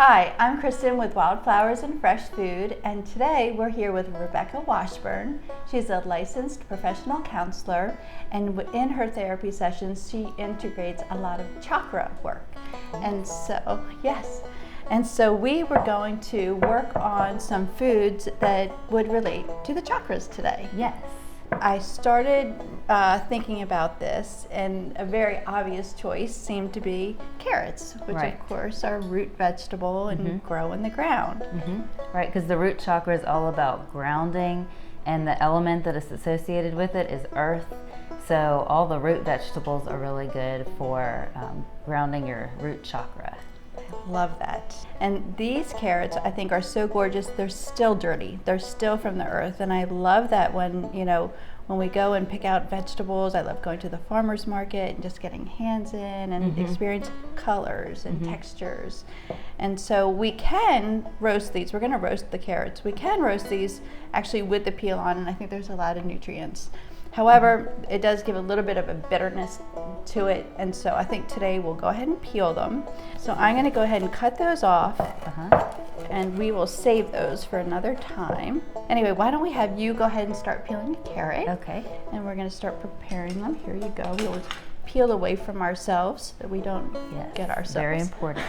Hi, I'm Kristen with Wildflowers and Fresh Food, and today we're here with Rebecca Washburn. She's a licensed professional counselor, and in her therapy sessions, she integrates a lot of chakra work. And so we were going to work on some foods that would relate to the chakras today. Yes. I started thinking about this, and a very obvious choice seemed to be carrots, which Right. of course are a root vegetable and grow in the ground. Right, because the root chakra is all about grounding, and the element that is associated with it is earth. So all the root vegetables are really good for grounding your root chakra. Love that. And these carrots I think are so gorgeous. They're still dirty. They're still from the earth, and I love that when we go and pick out vegetables. I love going to the farmer's market and just getting hands in and experience colors and textures. And so we can roast these. We're going to roast the carrots. We can roast these actually with the peel on, and I think there's a lot of nutrients. However, it does give a little bit of a bitterness to it, and so I think today we'll go ahead and peel them. So I'm going to go ahead and cut those off, and we will save those for another time. Anyway, why don't we have you go ahead and start peeling the carrot? Okay. And we're going to start preparing them. Here you go. We'll peel away from ourselves so that we don't get ourselves. Very important.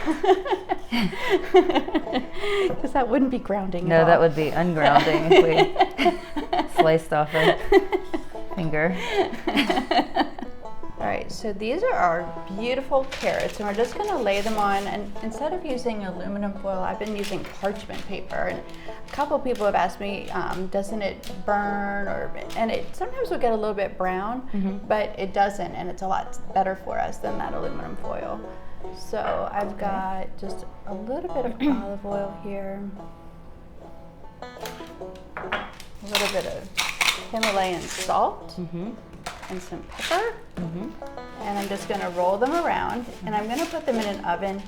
Because that wouldn't be grounding No, at all. that would be ungrounding if we sliced off a finger. All right, so these are our beautiful carrots, and we're just going to lay them on. And instead of using aluminum foil, I've been using parchment paper. And a couple of people have asked me, doesn't it burn? And it sometimes will get a little bit brown, but it doesn't, and it's a lot better for us than that aluminum foil. So I've got just a little bit of olive oil here, a little bit of Himalayan salt, and some pepper, and I'm just going to roll them around, and I'm going to put them in an oven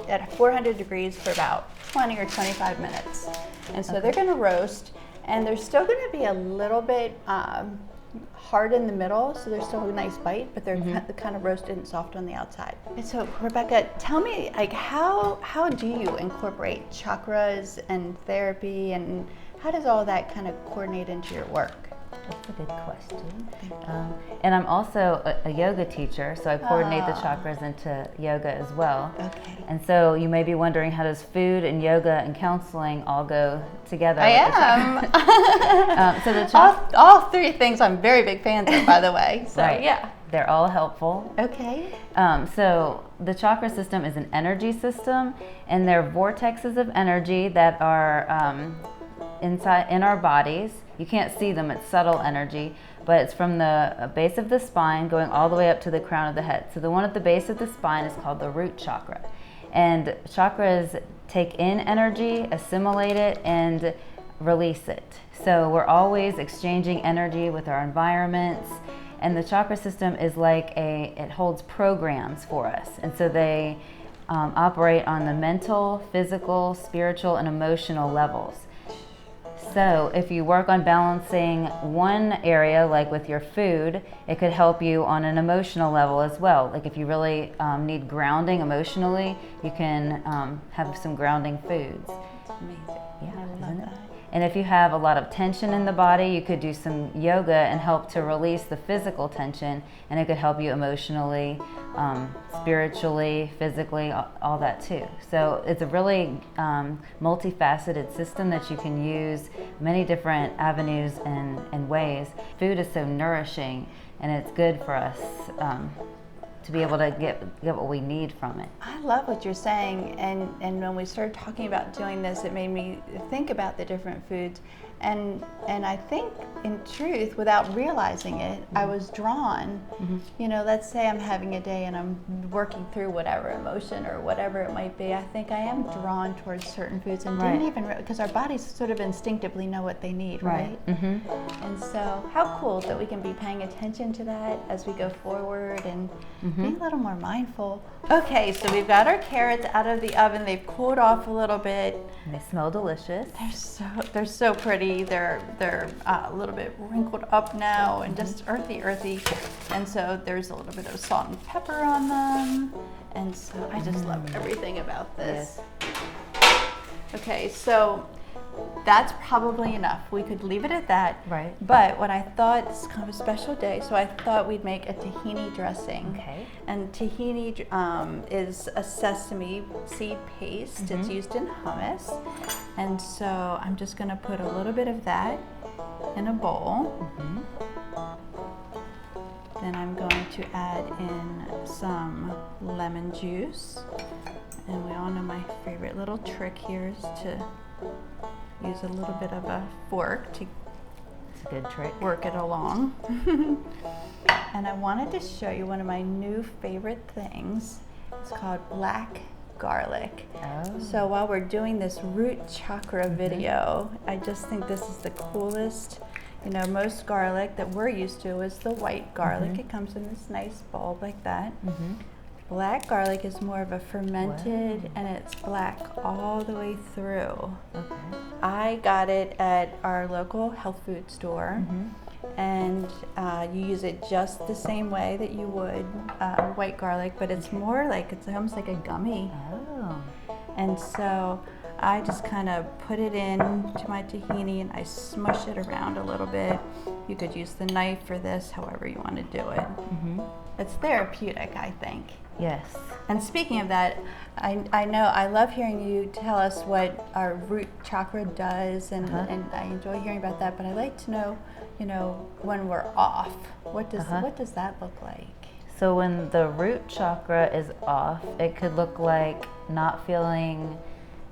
at 400 degrees for about 20 or 25 minutes. And so they're going to roast, and they're still going to be a little bit hard in the middle, so there's still a nice bite, but they're kind of roasted and soft on the outside. And so Rebecca, tell me, like, how do you incorporate chakras and therapy, and how does all that kind of coordinate into your work? That's a good question. And I'm also a yoga teacher, so I coordinate the chakras into yoga as well. Okay. And so you may be wondering, how does food and yoga and counseling all go together? I am. So all three things I'm very big fans of, by the way. So Right. yeah. They're all helpful. Okay. So the chakra system is an energy system, and they're vortexes of energy that are inside in our bodies. You can't see them, it's subtle energy, but it's from the base of the spine going all the way up to the crown of the head. So the one at the base of the spine is called the root chakra. And chakras take in energy, assimilate it, and release it. So we're always exchanging energy with our environments, and the chakra system is like it holds programs for us. And so they operate on the mental, physical, spiritual, and emotional levels. So if you work on balancing one area, like with your food, it could help you on an emotional level as well. Like if you really need grounding emotionally, you can have some grounding foods. That's amazing. Yeah, I love that. And if you have a lot of tension in the body, you could do some yoga and help to release the physical tension, and it could help you emotionally, spiritually, physically, all that too. So it's a really multifaceted system that you can use many different avenues and ways. Food is so nourishing, and it's good for us to be able to get what we need from it. I love what you're saying, and when we started talking about doing this, it made me think about the different foods, and I think in truth, without realizing it, I was drawn. Let's say I'm having a day and I'm working through whatever emotion or whatever it might be. I think I am drawn towards certain foods, and didn't even because our bodies sort of instinctively know what they need, right? And so how cool that we can be paying attention to that as we go forward and being a little more mindful. Okay, so we've got our carrots out of the oven. They've cooled off a little bit. And they smell delicious. They're so pretty. They're a little bit wrinkled up now and just earthy. And so there's a little bit of salt and pepper on them. And so I just love everything about this. Yes. Okay, so that's probably enough. We could leave it at that. Right. But what I thought, it's kind of a special day, so I thought we'd make a tahini dressing. Okay. And tahini is a sesame seed paste. It's used in hummus. And so I'm just going to put a little bit of that in a bowl. Then I'm going to add in some lemon juice. And we all know my favorite little trick here is to use a little bit of a fork to It's a good trick. work it along. And I wanted to show you one of my new favorite things. It's called black garlic. Oh. So while we're doing this root chakra video, I just think this is the coolest. You know, most garlic that we're used to is the white garlic. It comes in this nice bulb like that. Black garlic is more of a fermented, and it's black all the way through. Okay. I got it at our local health food store, and you use it just the same way that you would white garlic, but it's more like, it's almost like a gummy. Oh. And so I just kind of put it in to my tahini and I smush it around a little bit. You could use the knife for this, however you want to do it. It's therapeutic, I think. Yes. And speaking of that, I know I love hearing you tell us what our root chakra does, and I enjoy hearing about that. But I like to know, you know, when we're off, what does that look like? So when the root chakra is off, it could look like not feeling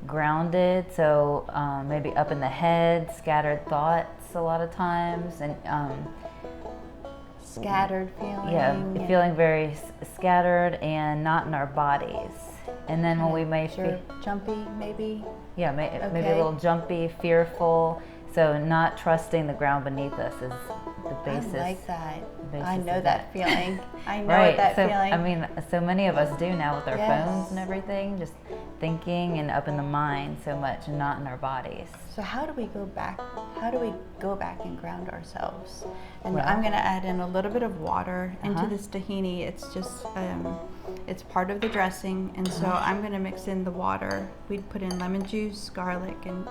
grounded. So maybe up in the head, scattered thoughts a lot of times, and Scattered feeling. yeah, feeling very scattered and not in our bodies. And then when we may jumpy, maybe. yeah, maybe a little jumpy, fearful. So not trusting the ground beneath us is the basis. I like that. basis I know of that feeling. I know Right. that So feeling. I mean, so many of us do now with our Yes. phones and everything, just thinking and up in the mind so much, and not in our bodies. So how do we go back? How do we go back and ground ourselves? And Well- I'm going to add in a little bit of water into this tahini. It's just, it's part of the dressing, and so I'm going to mix in the water. We'd put in lemon juice, garlic, and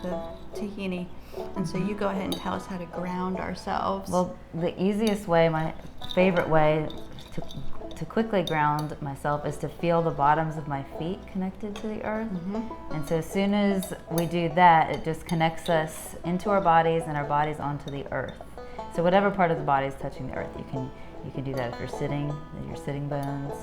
the tahini. And so you go ahead and tell us how to ground ourselves. Well, the easiest way, my favorite way to quickly ground myself is to feel the bottoms of my feet connected to the earth. And so as soon as we do that, it just connects us into our bodies and our bodies onto the earth. So whatever part of the body is touching the earth, you can do that if you're sitting, your sitting bones.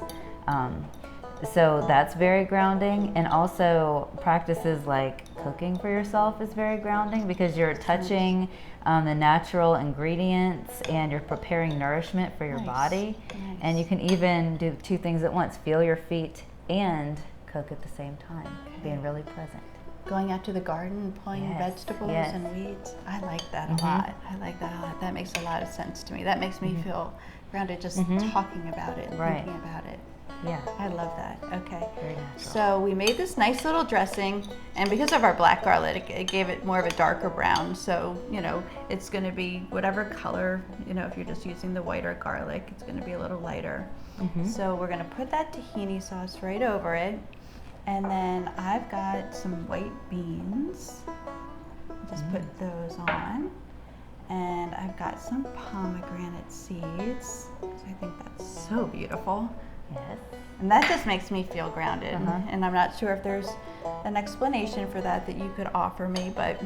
So that's very grounding, and also practices like cooking for yourself is very grounding, because you're touching the natural ingredients and you're preparing nourishment for your body. And you can even do two things at once: feel your feet and cook at the same time, being really present. Going out to the garden, pulling vegetables and weeds. I like that a lot. I like that a lot. That makes a lot of sense to me. That makes me feel grounded just talking about it and thinking about it. Yeah. I love that. Okay. Very natural. So we made this nice little dressing, and because of our black garlic, it gave it more of a darker brown. So, you know, it's going to be whatever color, you know, if you're just using the whiter garlic, it's going to be a little lighter. So we're going to put that tahini sauce right over it. And then I've got some white beans. Just put those on. And I've got some pomegranate seeds, because I think that's so beautiful. Yes. And that just makes me feel grounded. And I'm not sure if there's an explanation for that you could offer me, but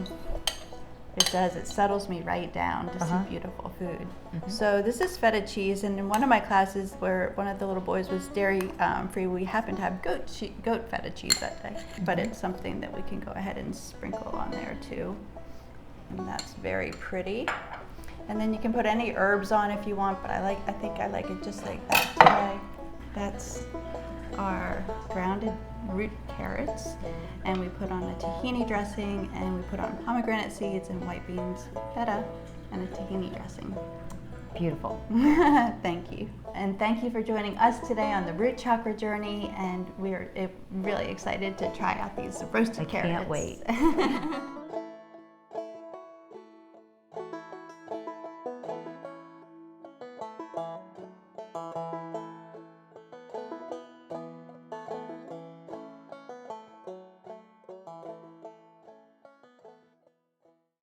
it does. It settles me right down to see beautiful food. So this is feta cheese, and in one of my classes where one of the little boys was dairy free, we happened to have goat feta cheese that day. But it's something that we can go ahead and sprinkle on there too. And that's very pretty. And then you can put any herbs on if you want, but I think I like it just like that today. That's our grounded root carrots, and we put on a tahini dressing, and we put on pomegranate seeds and white beans, feta, and a tahini dressing. Beautiful. Thank you. And thank you for joining us today on the root chakra journey, and we're really excited to try out these roasted carrots. I can't wait.